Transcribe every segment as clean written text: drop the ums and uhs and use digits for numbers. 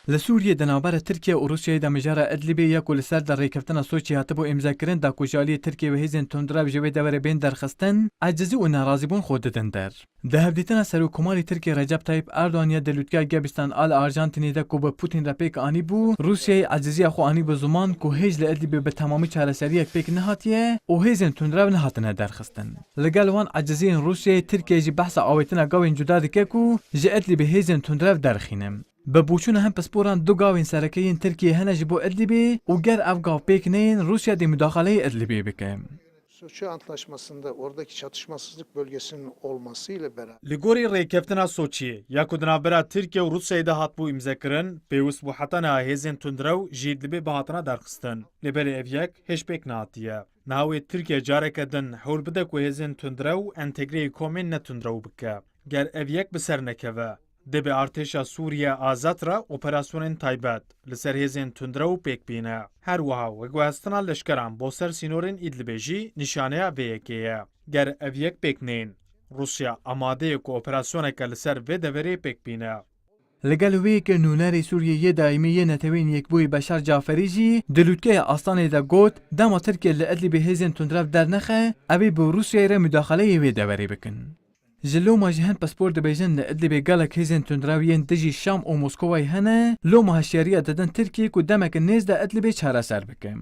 لسوریه دنابره ترکیه و روسیه دا مجاره ادلیبی یا کل سر در ریکفتن سوچی هاتبو امضا کرن دا کجالی ترکیه و هیزن تندرا بجوی دور بین درخستن عجزی و ناراضی بون خود ددن در. ده هفدیتنا سرو کمالی ترکیه رجب طایب اردوان یا دلوتگاه گبستان آل آرژانتینی دا کو به پوتین را پیک آنی بو روسیه عجزی خو آنی به زمان کو هیج لادلیبی به تمامی چارەسەری یک پیک نهاتیه و هیزن تندرا نهاتنه درخستن. لگل وان عجزی روسیه ترکیه جی بحث آویتنا گاوین جدا دکه کو جی ادلیبی هیزن تندرا درخینم. ببوچون هم پسپوران دو گاوین سرکیین ترکیه هنج بو ادلیبی و گر اف گاو پیک نین روسیه دی مداخله ادلیبی بکه. Soçi Antlaşması'nda oradaki çatışmasızlık bölgesinin olmasıyla beraber لگوری ریکفتنا سوچی یا کدنابرا ترکیه و روسیه ده هات بو امضا کرن پیوست بو حتنا هیزن تندرو جید لبی بهاتنا درخستن لبری اویک هش پیک نهاتیه نهاوی ترکیه جارک دن حول بده کو هیزن تندرو انتگری کومن نتندرو بکه گر اویک بسر نکوه دبی ارتشا سوریه آزاد را اپراسیون تایبت لسر هیزن تندرو پیک بینه هر وها وگوهستنا لشکران بو سر سینورین ایدلبیجی نشانه ویکیه گر اویک پیک نین روسیا آماده کو اپراسیون که لسر و دوری پیک بینه لگل وی که نونری سوریه دائمی نتوین یک بوی بشار جعفری جی دلوتکه آستانه دا گوت دما ترکیه لادلیبی هیزن تندرا در نخه اوی بو روسیه را مداخله وی دوری بکن. جلو ما جهان پاسپور دبیجن لادلیبی گالک هیزن تندراوین دجی شام و مسکوی هنه لو ما هشیریه دادن ترکیه کو دمک نیز دا ادلیبی چاره سر بکم.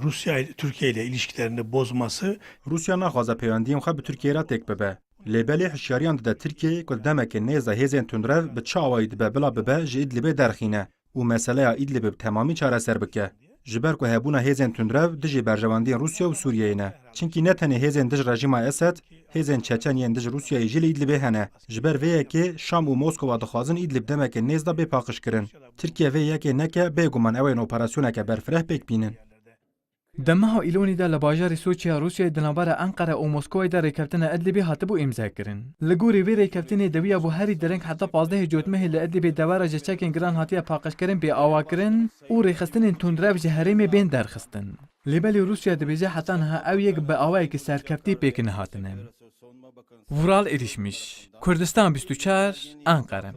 Rusya ile Türkiye ile ilişkilerini bozması روسیا نخوازه پیوندیم خو به ترکیه را تک ببه لیبلی هشیاریان ده ترکیه که دمک نیزه هیزن تندرو به چاوای دبه بلا ببه جه ایدلیبه درخینه و مسئله ایدلیبه تمامی چاره سر بکه جبر که هبونه هیزن تندرو دجی برجواندی روسیا و سوریه نه چونکی نه تنه هیزن دج رژیم اسد هیزن چچنین دج روسیا جیل ایدلیبه هنه جبر وی که شام و مسکو دخوازن ایدلیب دمک نیزه به پاکش کرن ترکیه وی که نکه بگومن اوین اپراسیونه که برفره بک بینن دمها ایلونی دا لباجار سوچیا روسیه دنابره انقره و مسکوی دا ریکفتن ادلیبی هاتبو امضا کرن. لگوری وی ریکفتن دویا بو هری درنگ حتی 15 جوتمه لادلیبی دواره جچکن گران هاتیه پاکش کرن بی آوا کرن و ریخستن تندرا بجه هریم بین درخستن. لیبلی روسیه دبیجه حتی نها او یک به آوایی که سرکفتی پیک نهاتنن. ورال erişmiş. Kürdistan 24 Ankara.